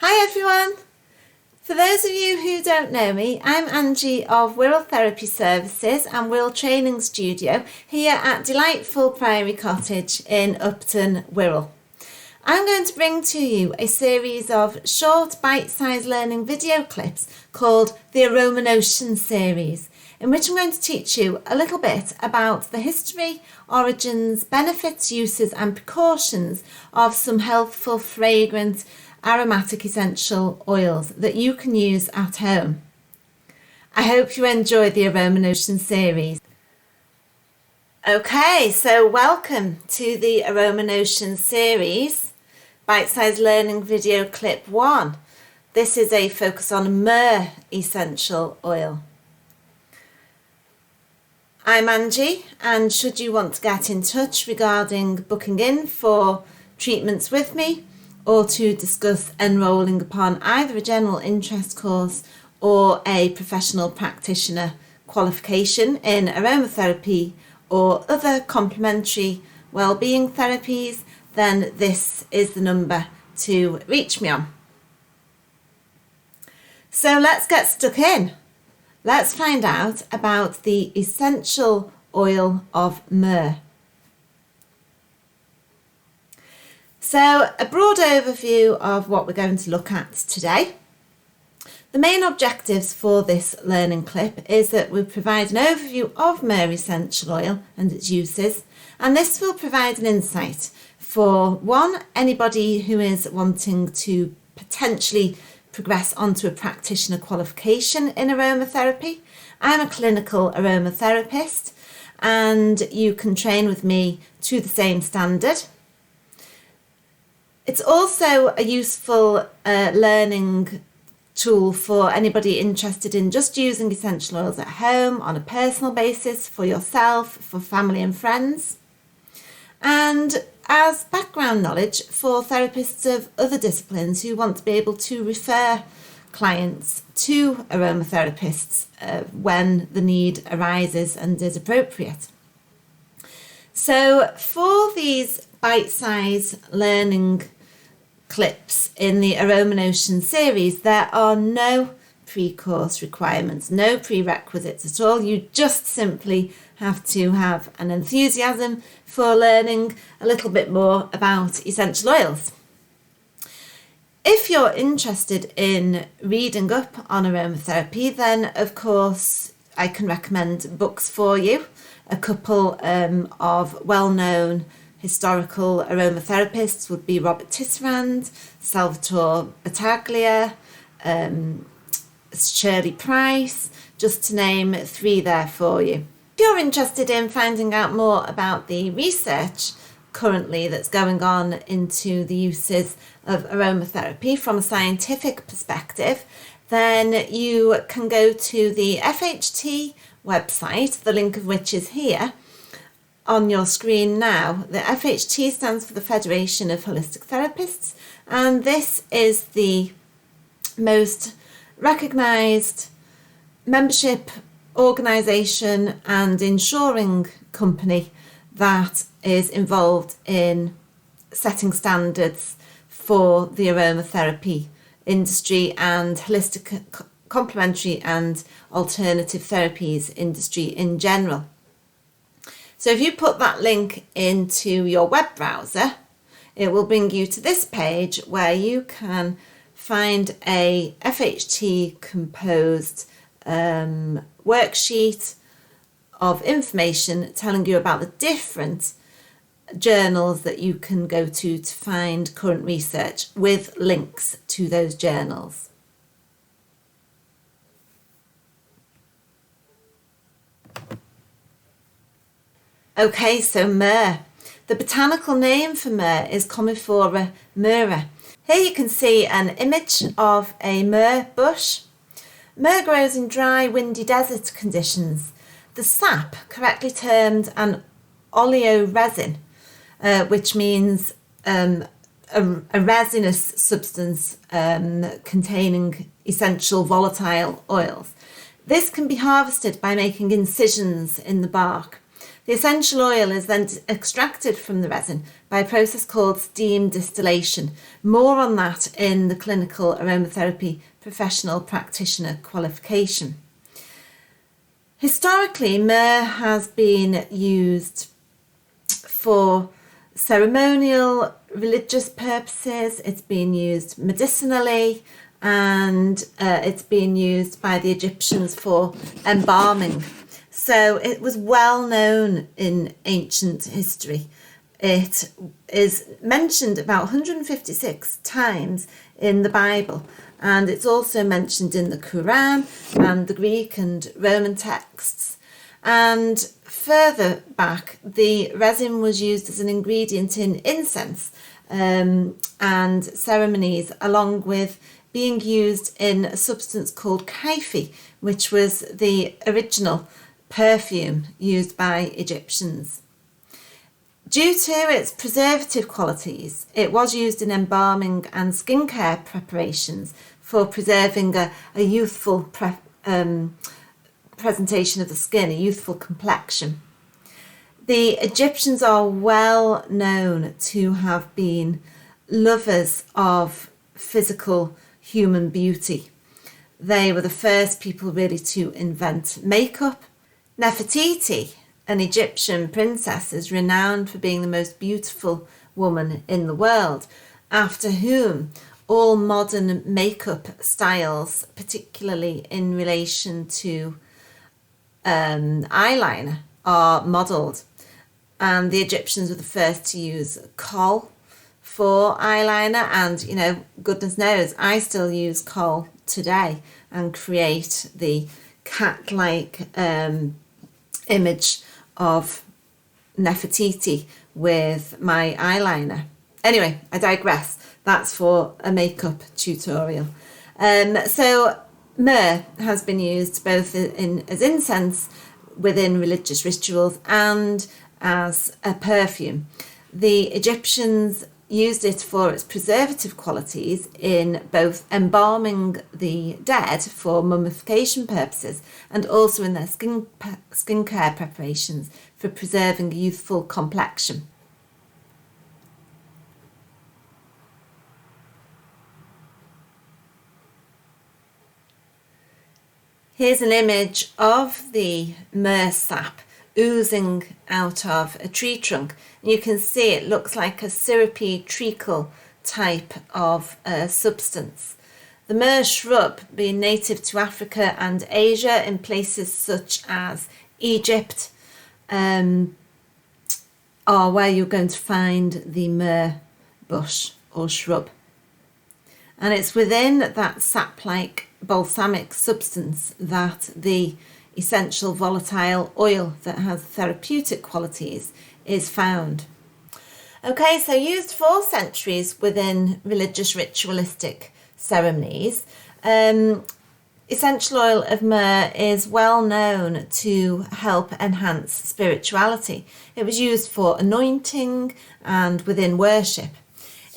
Hi everyone! For those of you who don't know me, I'm Angie of Wirral Therapy Services and Wirral Training Studio here at delightful Priory Cottage in Upton, Wirral. I'm going to bring to you a series of short bite-sized learning video clips called the AromaNotion series, in which I'm going to teach you a little bit about the history, origins, benefits, uses and precautions of some healthful, fragrant, aromatic essential oils that you can use at home. I hope you enjoy the AromaNotion series. Okay, so welcome to the AromaNotion series, bite-sized learning video clip 1. This is a focus on MYRRH essential oil. I'm Angie, and should you want to get in touch regarding booking in for treatments with me, or to discuss enrolling upon either a general interest course or a professional practitioner qualification in aromatherapy or other complementary wellbeing therapies, then this is the number to reach me on. So let's get stuck in. Let's find out about the essential oil of MYRRH. So, a broad overview of what we're going to look at today. The main objectives for this learning clip is that we provide an overview of MYRRH essential oil and its uses, and this will provide an insight for anybody who is wanting to potentially progress onto a practitioner qualification in aromatherapy. I'm a clinical aromatherapist and you can train with me to the same standard. It's also a useful learning tool for anybody interested in just using essential oils at home on a personal basis for yourself, for family and friends, and as background knowledge for therapists of other disciplines who want to be able to refer clients to aromatherapists when the need arises and is appropriate. So for these bite-sized learning clips in the AromaNotion series, there are no pre-course requirements, no prerequisites at all. You just simply have to have an enthusiasm for learning a little bit more about essential oils. If you're interested in reading up on aromatherapy, then of course I can recommend books for you. A couple of well-known historical aromatherapists would be Robert Tisserand, Salvatore Battaglia, Shirley Price, just to name 3 there for you. If you're interested in finding out more about the research currently that's going on into the uses of aromatherapy from a scientific perspective, then you can go to the FHT website, the link of which is here on your screen now. The FHT stands for the Federation of Holistic Therapists, and this is the most recognised membership organisation and insuring company that is involved in setting standards for the aromatherapy industry and holistic, complementary and alternative therapies industry in general. So if you put that link into your web browser, it will bring you to this page where you can find a FHT composed worksheet of information telling you about the different journals that you can go to find current research with links to those journals. Okay, so MYRRH. The botanical name for MYRRH is Commiphora myrrha. Here you can see an image of a myrrh bush. Myrrh grows in dry, windy desert conditions. The sap, correctly termed an oleoresin, which means a resinous substance containing essential volatile oils. This can be harvested by making incisions in the bark. The essential oil is then extracted from the resin by a process called steam distillation. More on that in the Clinical Aromatherapy Professional Practitioner Qualification. Historically, myrrh has been used for ceremonial, religious purposes. It's been used medicinally, and it's been used by the Egyptians for embalming. So it was well known in ancient history. It is mentioned about 156 times in the Bible, and it's also mentioned in the Quran and the Greek and Roman texts. And further back, the resin was used as an ingredient in incense and ceremonies, along with being used in a substance called kaifi, which was the original perfume used by Egyptians. Due to its preservative qualities, it was used in embalming and skincare preparations for preserving a youthful presentation of the skin, a youthful complexion. The Egyptians are well known to have been lovers of physical human beauty. They were the first people really to invent makeup. Nefertiti, an Egyptian princess, is renowned for being the most beautiful woman in the world, after whom all modern makeup styles, particularly in relation to eyeliner, are modelled. And the Egyptians were the first to use kohl for eyeliner, and goodness knows I still use kohl today and create the cat-like image of Nefertiti with my eyeliner. Anyway, I digress. That's for a makeup tutorial. So myrrh has been used both as incense within religious rituals and as a perfume. The Egyptians used it for its preservative qualities in both embalming the dead for mummification purposes and also in their skincare preparations for preserving a youthful complexion. Here's an image of the myrrh sap oozing out of a tree trunk. You can see it looks like a syrupy treacle type of substance. The myrrh shrub, being native to Africa and Asia in places such as Egypt, are where you're going to find the myrrh bush or shrub. And it's within that sap-like balsamic substance that the essential volatile oil that has therapeutic qualities is found. Okay, so used for centuries within religious ritualistic ceremonies, essential oil of myrrh is well known to help enhance spirituality. It was used for anointing and within worship.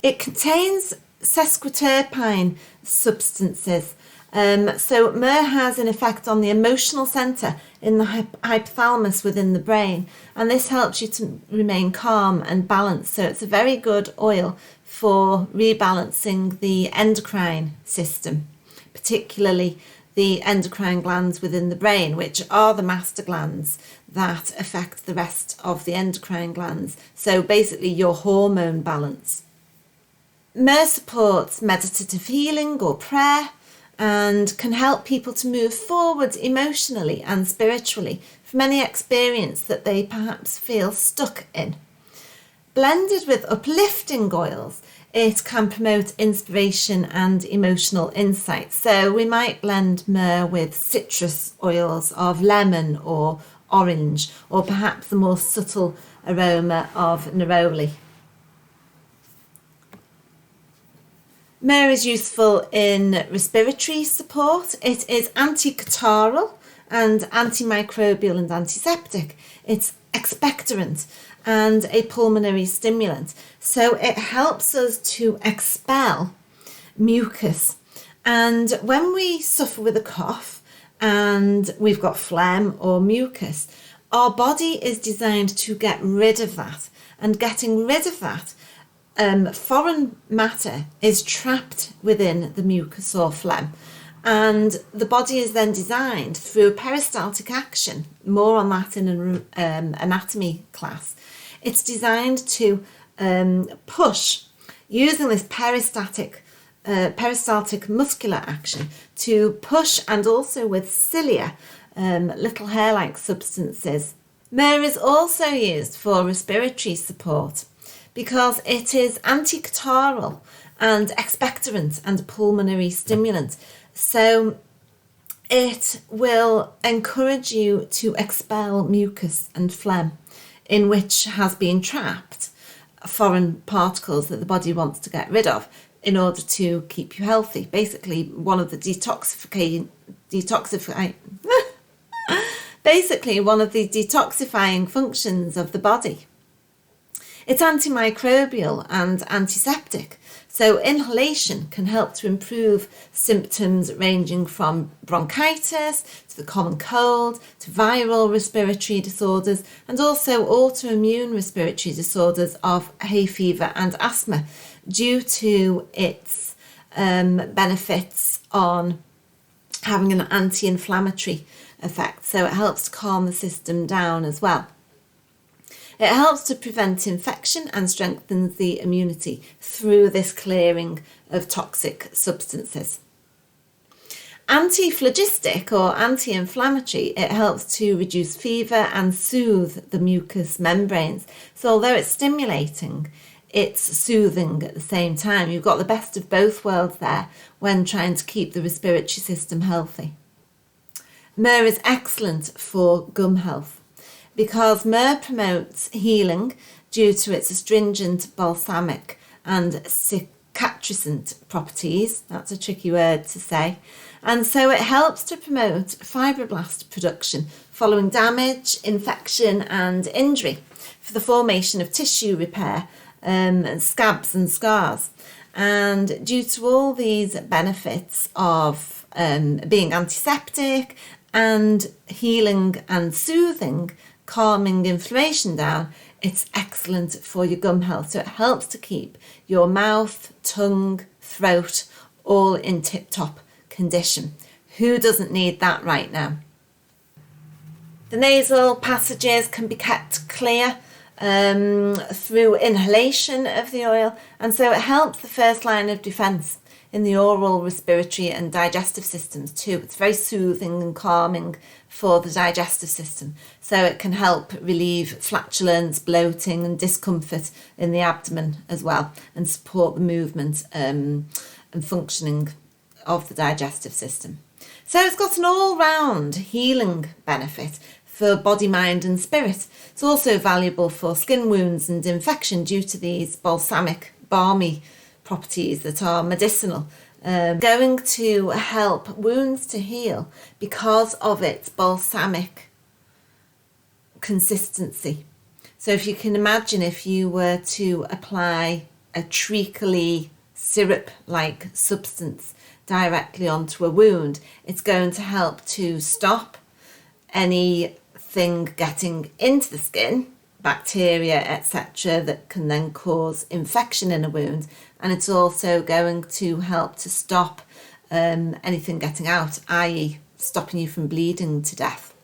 It contains sesquiterpene substances. So myrrh has an effect on the emotional centre in the hypothalamus within the brain, and this helps you to remain calm and balanced. So it's a very good oil for rebalancing the endocrine system, particularly the endocrine glands within the brain, which are the master glands that affect the rest of the endocrine glands. So basically your hormone balance. Myrrh supports meditative healing or prayer, and can help people to move forward emotionally and spiritually from any experience that they perhaps feel stuck in. Blended with uplifting oils, it can promote inspiration and emotional insight. So we might blend myrrh with citrus oils of lemon or orange, or perhaps the more subtle aroma of neroli. Myrrh is useful in respiratory support. It is anti-catarrhal and antimicrobial and antiseptic. It's expectorant and a pulmonary stimulant. So it helps us to expel mucus. And when we suffer with a cough and we've got phlegm or mucus, Our body is designed to get rid of that, and getting rid of that foreign matter is trapped within the mucus or phlegm, and the body is then designed through peristaltic action, more on that in an anatomy class. It's designed to push, using this peristaltic muscular action, to push, and also with cilia, little hair-like substances. Myrrh is also used for respiratory support because it is anticatarrhal and expectorant and pulmonary stimulant. So it will encourage you to expel mucus and phlegm in which has been trapped foreign particles that the body wants to get rid of in order to keep you healthy. Basically, one of the detoxifying functions of the body. It's antimicrobial and antiseptic, so inhalation can help to improve symptoms ranging from bronchitis to the common cold to viral respiratory disorders, and also autoimmune respiratory disorders of hay fever and asthma, due to its benefits on having an anti-inflammatory effect. So it helps to calm the system down as well. It helps to prevent infection and strengthens the immunity through this clearing of toxic substances. Antiphlogistic or anti-inflammatory, it helps to reduce fever and soothe the mucous membranes. So although it's stimulating, it's soothing at the same time. You've got the best of both worlds there when trying to keep the respiratory system healthy. Myrrh is excellent for gum health because myrrh promotes healing due to its astringent, balsamic and cicatrisant properties. That's a tricky word to say. And so it helps to promote fibroblast production following damage, infection and injury for the formation of tissue repair, scabs and scars. And due to all these benefits of being antiseptic and healing and soothing, calming inflammation down, it's excellent for your gum health. So it helps to keep your mouth, tongue, throat all in tip-top condition. Who doesn't need that right now? The nasal passages can be kept clear through inhalation of the oil, and so it helps the first line of defence in the oral, respiratory and digestive systems too. It's very soothing and calming for the digestive system, so it can help relieve flatulence, bloating and discomfort in the abdomen as well, and support the movement and functioning of the digestive system. So it's got an all-round healing benefit for body, mind and spirit. It's also valuable for skin wounds and infection due to these balsamic, balmy properties that are medicinal, going to help wounds to heal because of its balsamic consistency. So if you can imagine, if you were to apply a treacly syrup-like substance directly onto a wound, it's going to help to stop anything getting into the skin, bacteria, etc., that can then cause infection in a wound, and it's also going to help to stop anything getting out, i.e. stopping you from bleeding to death.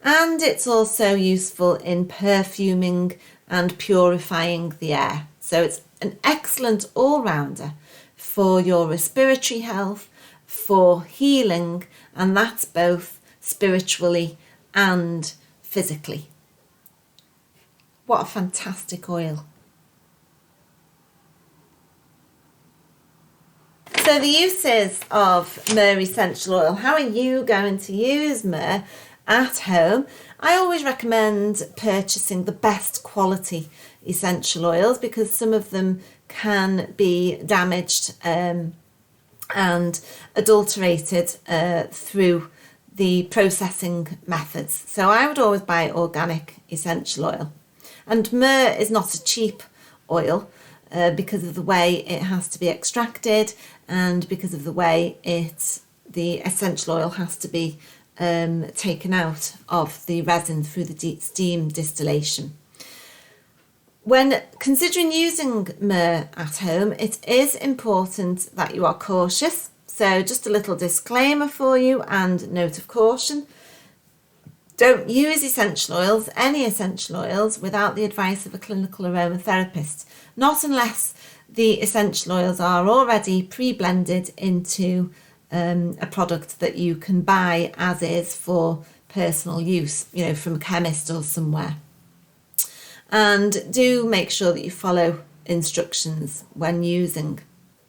And it's also useful in perfuming and purifying the air. So it's an excellent all-rounder for your respiratory health, for healing, and that's both spiritually and physically. What a fantastic oil. So the uses of myrrh essential oil. How are you going to use myrrh at home? I always recommend purchasing the best quality essential oils because some of them can be damaged and adulterated through the processing methods. So I would always buy organic essential oil. And myrrh is not a cheap oil because of the way it has to be extracted and because of the way the essential oil has to be taken out of the resin through the steam distillation. When considering using myrrh at home, it is important that you are cautious. So just a little disclaimer for you and note of caution. Don't use any essential oils, without the advice of a clinical aromatherapist, not unless the essential oils are already pre-blended into a product that you can buy as is for personal use, from a chemist or somewhere. And do make sure that you follow instructions when using.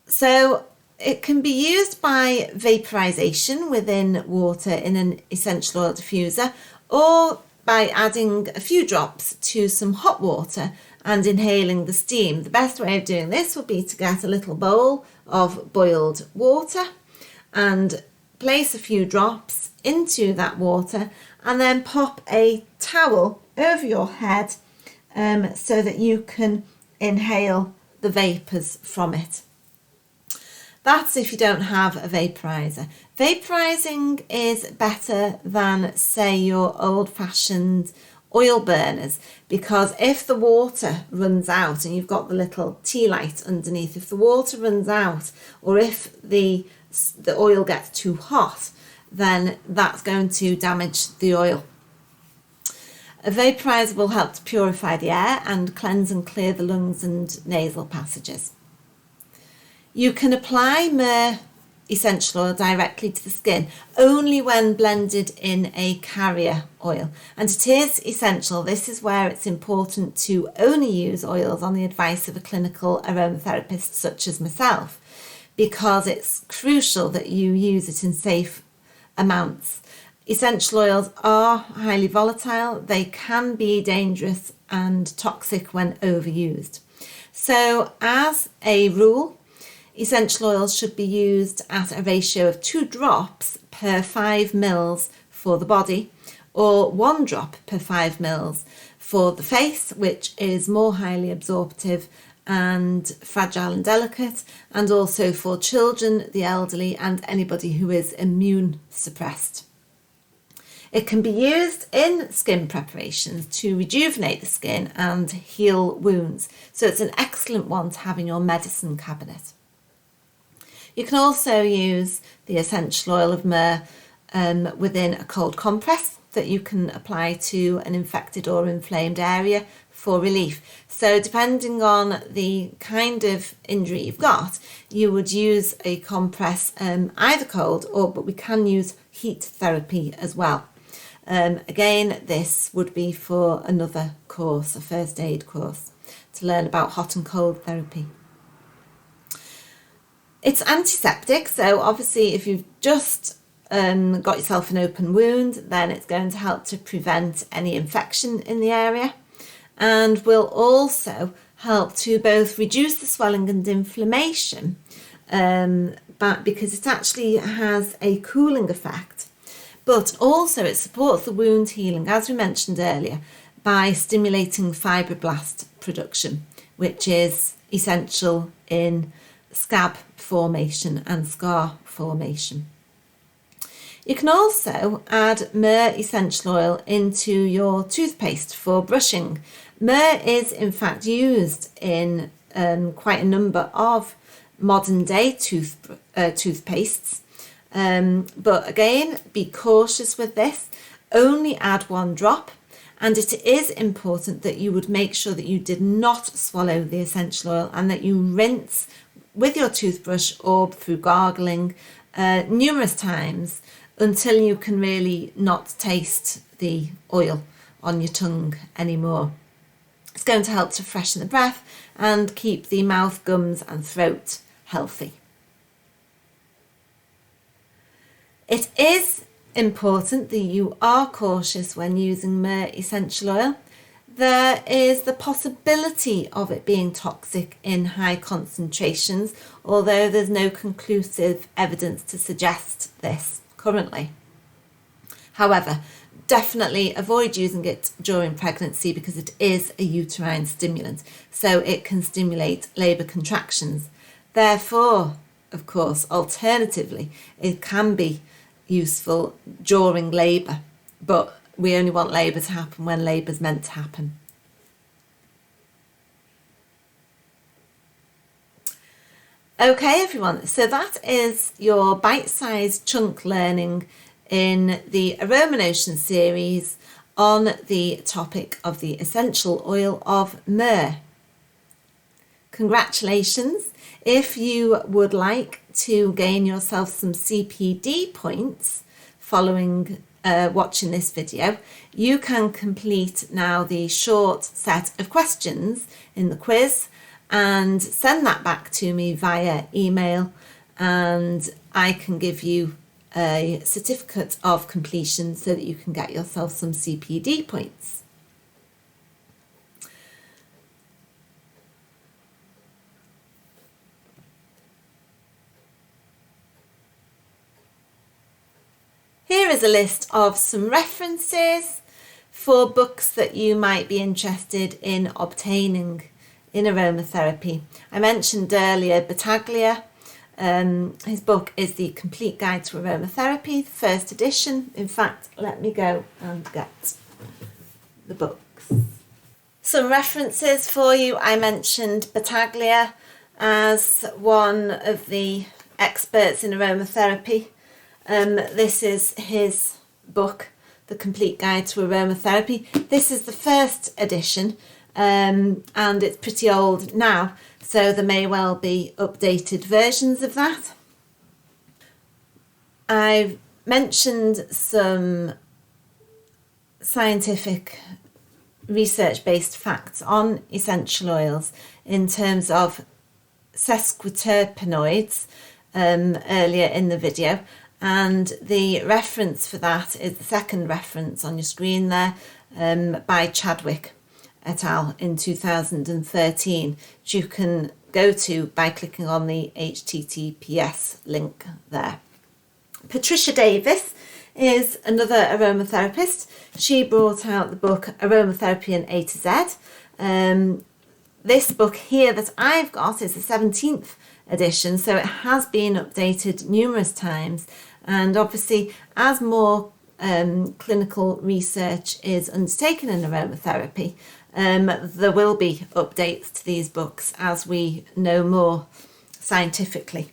So it can be used by vaporization within water in an essential oil diffuser, or by adding a few drops to some hot water and inhaling the steam. The best way of doing this would be to get a little bowl of boiled water and place a few drops into that water, and then pop a towel over your head so that you can inhale the vapours from it. That's if you don't have a vaporizer. Vaporizing is better than, say, your old-fashioned oil burners, because if the water runs out and you've got the little tea light underneath, if the water runs out, or if the oil gets too hot, then that's going to damage the oil. A vaporizer will help to purify the air and cleanse and clear the lungs and nasal passages. You can apply myrrh essential oil directly to the skin only when blended in a carrier oil, and it is essential. This is where it's important to only use oils on the advice of a clinical aromatherapist such as myself, because it's crucial that you use it in safe amounts. Essential oils are highly volatile. They can be dangerous and toxic when overused. So as a rule, essential oils should be used at a ratio of 2 drops per 5 ml for the body, or 1 drop per 5 ml for the face, which is more highly absorptive and fragile and delicate, and also for children, the elderly, and anybody who is immune suppressed. It can be used in skin preparations to rejuvenate the skin and heal wounds, so it's an excellent one to have in your medicine cabinet. You can also use the essential oil of myrrh within a cold compress that you can apply to an infected or inflamed area for relief. So depending on the kind of injury you've got, you would use a compress either cold, but we can use heat therapy as well. Again, this would be for another course, a first aid course, to learn about hot and cold therapy. It's antiseptic, so obviously if you've just got yourself an open wound, then it's going to help to prevent any infection in the area, and will also help to both reduce the swelling and inflammation, but because it actually has a cooling effect, but also it supports the wound healing, as we mentioned earlier, by stimulating fibroblast production, which is essential in scab formation and scar formation. You can also add myrrh essential oil into your toothpaste for brushing. Myrrh is in fact used in quite a number of modern day toothpastes, but again, be cautious with this. Only add 1 drop, and it is important that you would make sure that you did not swallow the essential oil, and that you rinse with your toothbrush or through gargling numerous times until you can really not taste the oil on your tongue anymore. It's going to help to freshen the breath and keep the mouth, gums and throat healthy. It is important that you are cautious when using myrrh essential oil. There is the possibility of it being toxic in high concentrations, although there's no conclusive evidence to suggest this currently. However, definitely avoid using it during pregnancy, because it is a uterine stimulant, so it can stimulate labour contractions. Therefore, of course, alternatively, it can be useful during labour, but we only want labour to happen when labour's meant to happen. Okay everyone, so that is your bite-sized chunk learning in the AromaNotion series on the topic of the essential oil of myrrh. Congratulations! If you would like to gain yourself some CPD points following watching this video, you can complete now the short set of questions in the quiz and send that back to me via email, and I can give you a certificate of completion so that you can get yourself some CPD points. Here is a list of some references for books that you might be interested in obtaining in aromatherapy. I mentioned earlier Battaglia. His book is The Complete Guide to Aromatherapy, the first edition. In fact, let me go and get the books. Some references for you. I mentioned Battaglia as one of the experts in aromatherapy. This is his book, The Complete Guide to Aromatherapy. This is the first edition, and it's pretty old now, so there may well be updated versions of that. I've mentioned some scientific research-based facts on essential oils in terms of sesquiterpenoids earlier in the video, and the reference for that is the second reference on your screen there, by Chadwick et al. In 2013, which you can go to by clicking on the HTTPS link there. Patricia Davis is another aromatherapist. She brought out the book Aromatherapy in A to Z. This book here that I've got is the 17th edition, so it has been updated numerous times, and obviously as more clinical research is undertaken in aromatherapy, there will be updates to these books as we know more scientifically.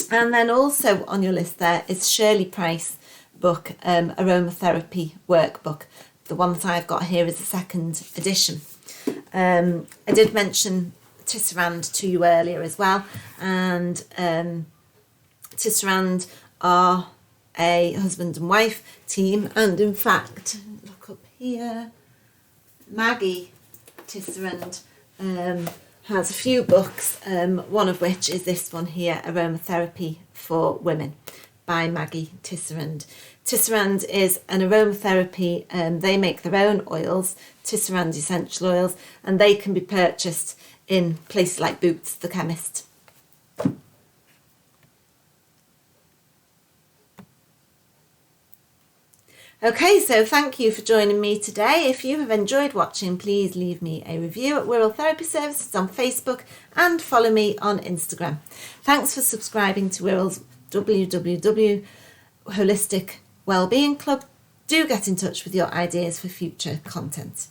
And then also on your list there is Shirley Price's book, Aromatherapy Workbook. The one that I've got here is the second edition. I did mention Tisserand to you earlier as well, and Tisserand are a husband and wife team, and in fact, look up here, Maggie Tisserand has a few books, one of which is this one here, Aromatherapy for Women by Maggie Tisserand. Tisserand is an aromatherapy, they make their own oils, Tisserand essential oils, and they can be purchased in places like Boots the chemist. Okay, so thank you for joining me today. If you have enjoyed watching, please leave me a review at Wirral Therapy Services on Facebook and follow me on Instagram. Thanks for subscribing to Wirral's www Holistic Wellbeing Club. Do get in touch with your ideas for future content.